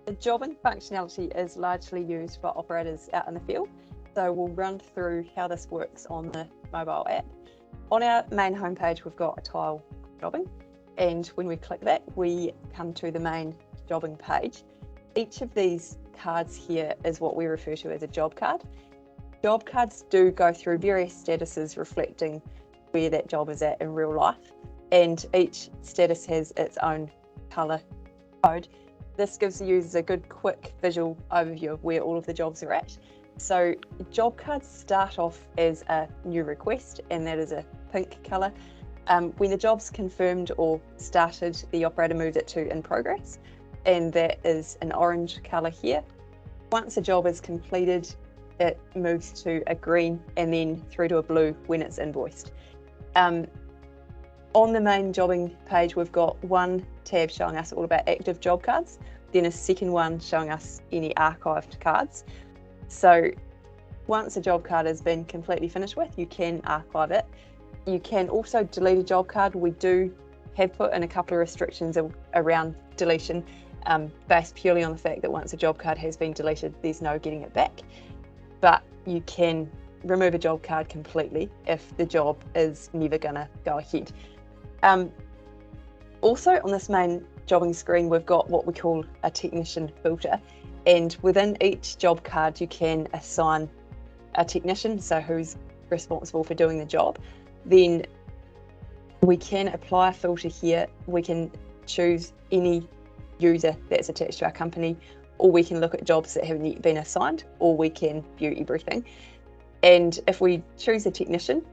The jobbing functionality is largely used for operators out in the field, so we'll run through how this works on the mobile app. On our main homepage, we've got a tile jobbing, and when we click that, we come to the main jobbing page. Each of these cards here is what we refer to as a job card. Job cards do go through various statuses reflecting where that job is at in real life, and each status has its own colour code. This gives the users a good quick visual overview of where all of the jobs are at. So job cards start off as a new request, and that is a pink colour. When the job's confirmed or started, the operator moves it to in progress, and that is an orange colour here. Once a job is completed, it moves to a green and then through to a blue when it's invoiced. On the main jobbing page, we've got one tab showing us all about active job cards, then a second one showing us any archived cards. So once a job card has been completely finished with, you can archive it. You can also delete a job card. We do have put in a couple of restrictions around deletion, based purely on the fact that once a job card has been deleted, there's no getting it back. But you can remove a job card completely if the job is never going to go ahead. Also on this main jobbing screen, we've got what we call a technician filter, and within each job card you can assign a technician, so who's responsible for doing the job. Then we can apply a filter here. We can choose any user that's attached to our company, or we can look at jobs that haven't yet been assigned, or we can view everything. And if we choose a technician,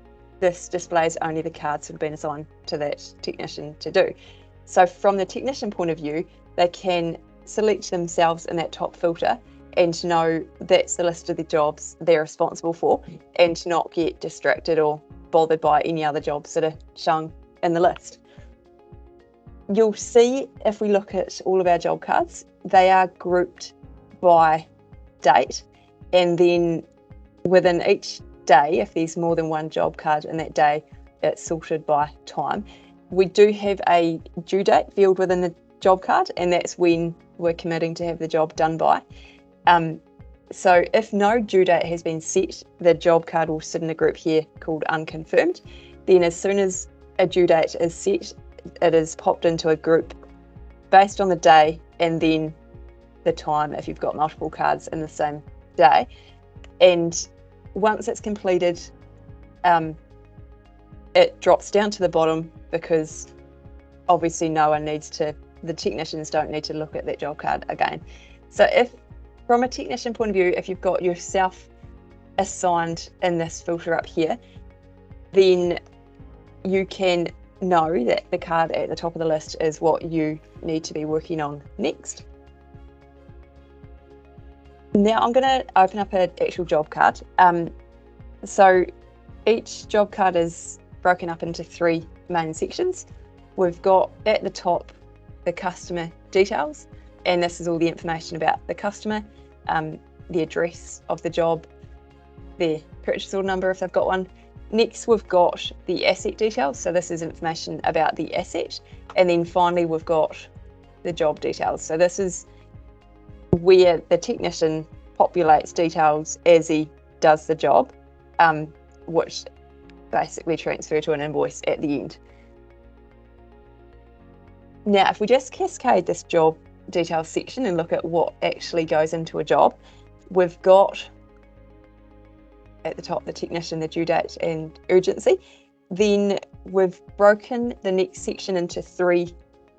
this displays only the cards that have been assigned to that technician to do. So from the technician point of view, they can select themselves in that top filter and know that's the list of the jobs they're responsible for, and not get distracted or bothered by any other jobs that are shown in the list. You'll see if we look at all of our job cards, they are grouped by date, and then within each day, if there's more than one job card in that day, it's sorted by time. We do have a due date field within the job card, and that's when we're committing to have the job done by. So if no due date has been set, the job card will sit in a group here called unconfirmed. Then as soon as a due date is set, it is popped into a group based on the day and then the time if you've got multiple cards in the same day. And once it's completed, it drops down to the bottom, because obviously the technicians don't need to look at that job card again. So if from a technician point of view, if you've got yourself assigned in this filter up here, then you can know that the card at the top of the list is what you need to be working on next. Now I'm going to open up an actual job card. So each job card is broken up into three main sections. We've got at the top the customer details, and this is all the information about the customer, the address of the job, their purchase order number if they've got one. Next we've got the asset details, so this is information about the asset, and then finally we've got the job details. So this is where the technician populates details as he does the job, which basically transfer to an invoice at the end. Now if we just cascade this job details section and look at what actually goes into a job, we've got at the top the technician, the due date and urgency. Then we've broken the next section into three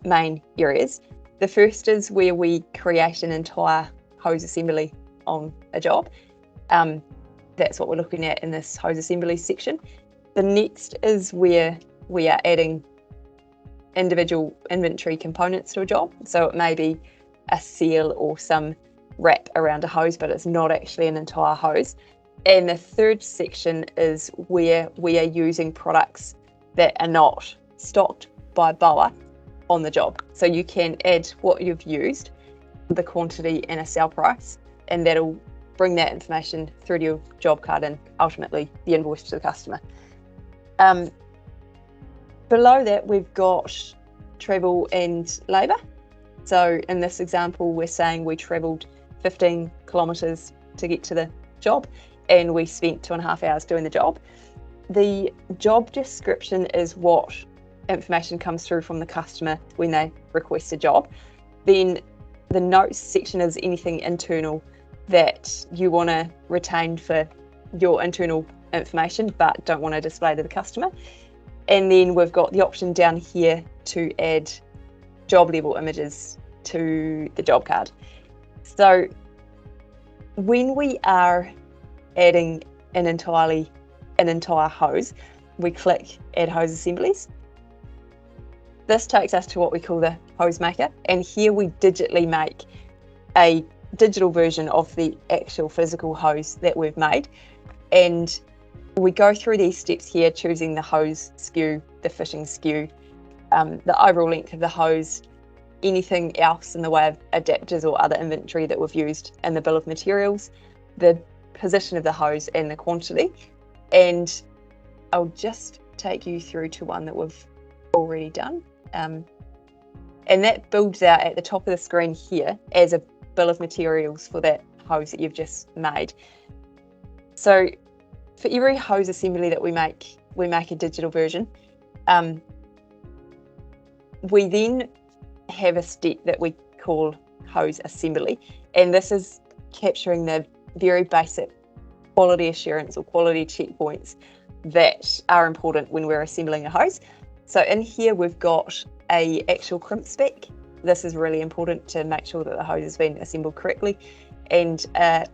main areas. The first is where we create an entire hose assembly on a job. That's what we're looking at in this hose assembly section. The next is where we are adding individual inventory components to a job. So it may be a seal or some wrap around a hose, but it's not actually an entire hose. And the third section is where we are using products that are not stocked by BOA on the job. So you can add what you've used, the quantity and a sell price, and that'll bring that information through to your job card and ultimately the invoice to the customer. Below that we've got travel and labour. So in this example, we're saying we travelled 15 kilometres to get to the job and we spent 2.5 hours doing the job. The job description is what information comes through from the customer when they request a job. Then the notes section is anything internal that you want to retain for your internal information but don't want to display to the customer. And then we've got the option down here to add job level images to the job card. So when we are adding an entire hose, we click add hose assemblies. This takes us to what we call the hose maker, and here we digitally make a digital version of the actual physical hose that we've made. And we go through these steps here, choosing the hose SKU, the fishing SKU, the overall length of the hose, anything else in the way of adapters or other inventory that we've used in the bill of materials, the position of the hose and the quantity. And I'll just take you through to one that we've already done. And that builds out at the top of the screen here as a bill of materials for that hose that you've just made. So for every hose assembly that we make a digital version. We then have a step that we call hose assembly, and this is capturing the very basic quality assurance or quality checkpoints that are important when we're assembling a hose. So in here we've got a actual crimp spec. This is really important to make sure that the hose has been assembled correctly, and a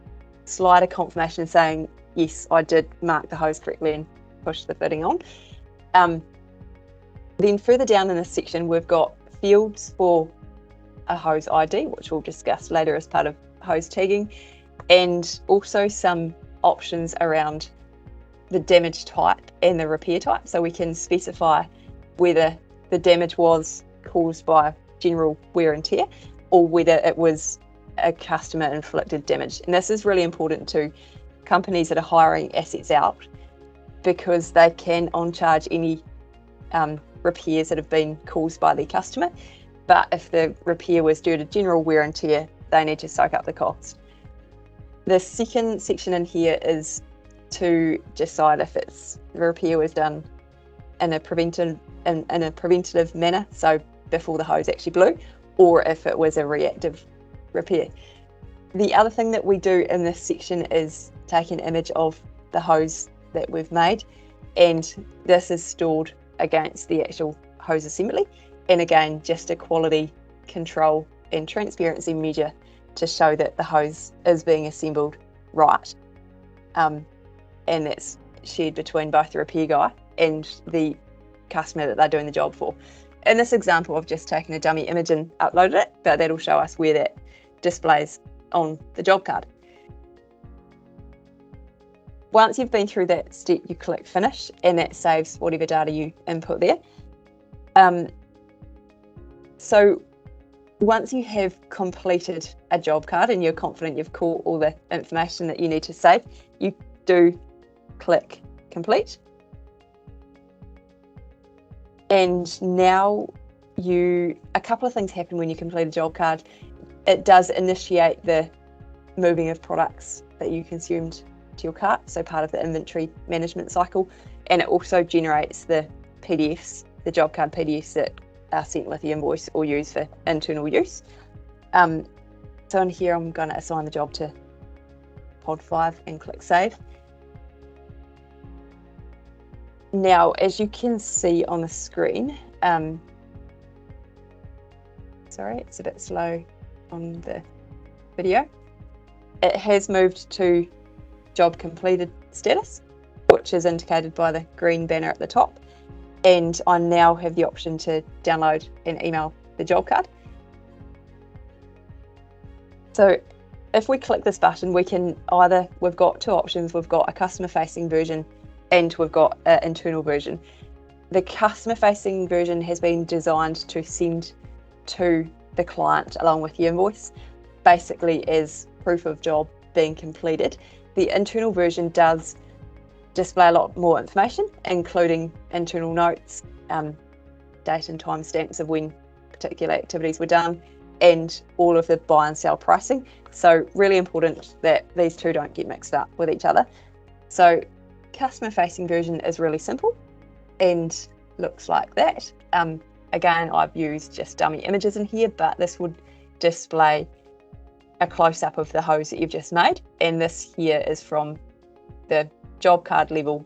slider confirmation saying yes, I did mark the hose correctly and push the fitting on. Then further down in this section we've got fields for a hose ID, which we'll discuss later as part of hose tagging, and also some options around the damage type and the repair type, so we can specify whether the damage was caused by general wear and tear or whether it was a customer inflicted damage. And this is really important to companies that are hiring assets out, because they can on charge any repairs that have been caused by their customer, but if the repair was due to general wear and tear, they need to soak up the cost. The second section in here is to decide if the repair was done in a preventative manner, so before the hose actually blew, or if it was a reactive repair. The other thing that we do in this section is take an image of the hose that we've made, and this is stored against the actual hose assembly, and again just a quality control and transparency measure to show that the hose is being assembled right, and that's shared between both the repair guy and the customer that they're doing the job for. In this example I've just taken a dummy image and uploaded it, but that'll show us where that displays on the job card. Once you've been through that step, you click finish, and that saves whatever data you input there. So once you have completed a job card and you're confident you've caught all the information that you need to save, you do click complete. And now a couple of things happen when you complete a job card. It does initiate the moving of products that you consumed to your cart, so part of the inventory management cycle, and it also generates the PDFs, the job card PDFs that are sent with the invoice or used for internal use. So in here I'm going to assign the job to pod 5 and click save. Now as you can see on the screen, sorry, it's a bit slow on the video, it has moved to job completed status, which is indicated by the green banner at the top, and I now have the option to download and email the job card. So if we click this button, we've got two options. We've got a customer facing version and we've got an internal version. The customer facing version has been designed to send to the client along with the invoice, basically as proof of job being completed. The internal version does display a lot more information, including internal notes, date and time stamps of when particular activities were done, and all of the buy and sell pricing. So really important that these two don't get mixed up with each other. So customer facing version is really simple and looks like that. Again, I've used just dummy images in here, but this would display a close-up of the hose that you've just made. And this here is from the job card level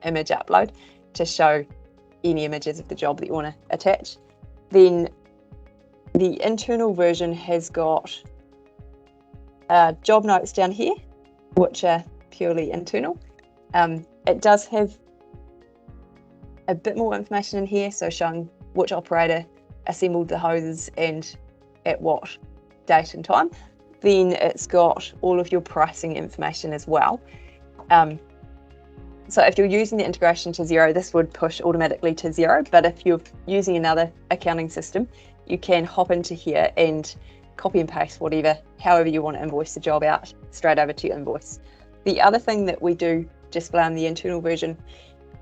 image upload to show any images of the job that you want to attach. Then the internal version has got job notes down here, which are purely internal. It does have a bit more information in here, so showing which operator assembled the hoses and at what date and time. Then it's got all of your pricing information as well. So if you're using the integration to Xero, this would push automatically to Xero, but if you're using another accounting system, you can hop into here and copy and paste however you want to invoice the job out straight over to your invoice. The other thing that we do display on the internal version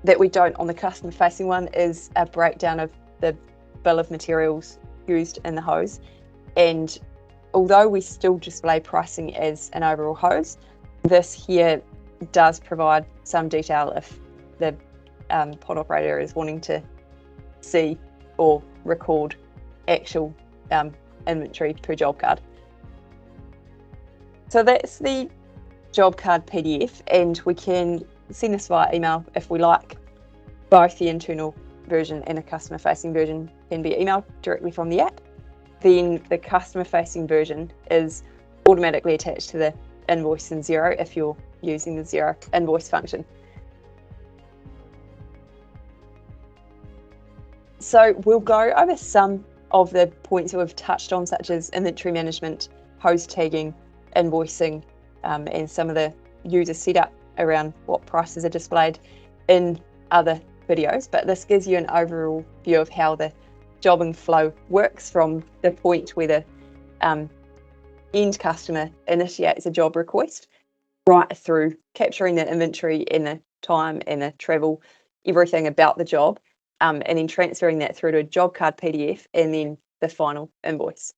that we don't on the customer facing one is a breakdown of the bill of materials used in the hose. And although we still display pricing as an overall hose, this here does provide some detail if the pod operator is wanting to see or record actual inventory per job card. So that's the job card PDF, and we can send this via email if we like. Both the internal version and the customer facing version can be emailed directly from the app. Then the customer facing version is automatically attached to the invoice in Xero if you're using the Xero invoice function. So we'll go over some of the points that we've touched on, such as inventory management, hose tagging, invoicing, and some of the user setup around what prices are displayed in other videos. But this gives you an overall view of how the jobbing flow works from the point where the end customer initiates a job request right through capturing the inventory and the time and the travel, everything about the job, and then transferring that through to a job card PDF and then the final invoice.